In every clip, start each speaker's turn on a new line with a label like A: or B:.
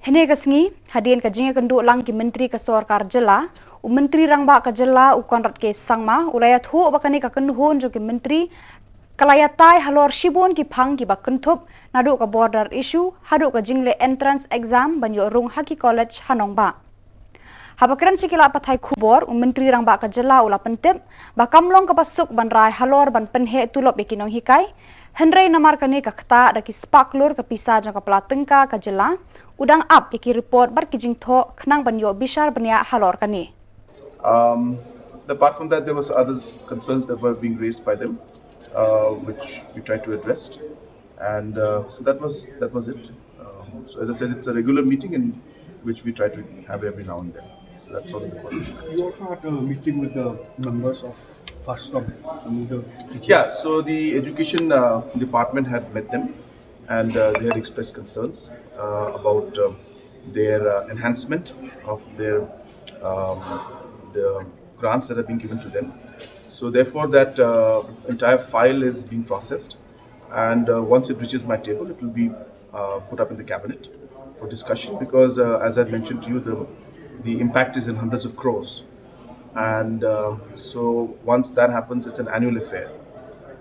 A: Hene kasngi hadian ka jinga kendu lang ki menteri ka sorkar jela u menteri rangba ka jela u konrat ke sangma ulayat ho bakani ka kenduhon jo ki menteri kalayatai halor shibon ki phang ki bakenthop nadu ka border issue hadu ka jingle entrance exam banyo rung haki college hanongba habakran sikila pathai khubor u menteri rangba ka jela ula pentep bakamlong ka pasuk banrai halor ban penhe tulop ki Nonghikai Henry namar kani ka khta da ki spaklur ka pisa jang ka platengka ka jela udang up iki report bar kijing tho khnang banyo bishar banya halor kani.
B: Apart from that, there was other concerns that were being raised by them, which we tried to address, and so that was it. So as I said, it's a regular meeting in which we try to have every now and then. So that's all in the policy.
C: You also had a meeting with the members of FASTOM.
B: Yeah, so the education department had met them, and they had expressed concerns about their enhancement of their the grants that are being given to them. So therefore, that entire file is being processed, and once it reaches my table, it will be put up in the cabinet for discussion. Because as I mentioned to you, the impact is in hundreds of crores, and so once that happens, it's an annual affair.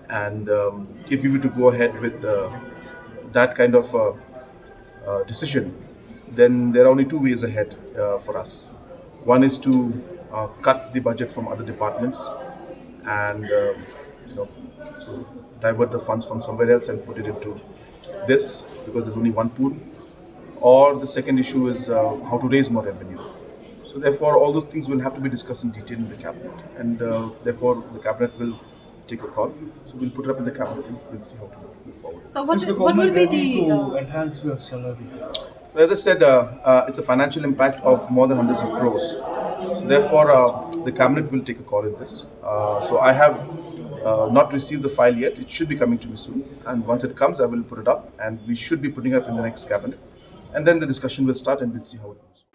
B: And if we were to go ahead with that kind of decision, then there are only two ways ahead for us. One is to cut the budget from other departments and so divert the funds from somewhere else and put it into this, because there's only one pool. Or the second issue is how to raise more revenue. So therefore, all those things will have to be discussed in detail in the cabinet, and therefore the cabinet will take a call. So we'll put it up in the cabinet and we'll see how to move forward.
D: So what will be the
C: enhance your salary?
B: As I said, it's a financial impact of more than hundreds of crores. So therefore, the cabinet will take a call in this. So I have not received the file yet. It should be coming to me soon. And once it comes, I will put it up, and we should be putting it up in the next cabinet. And then the discussion will start, and we'll see how it goes.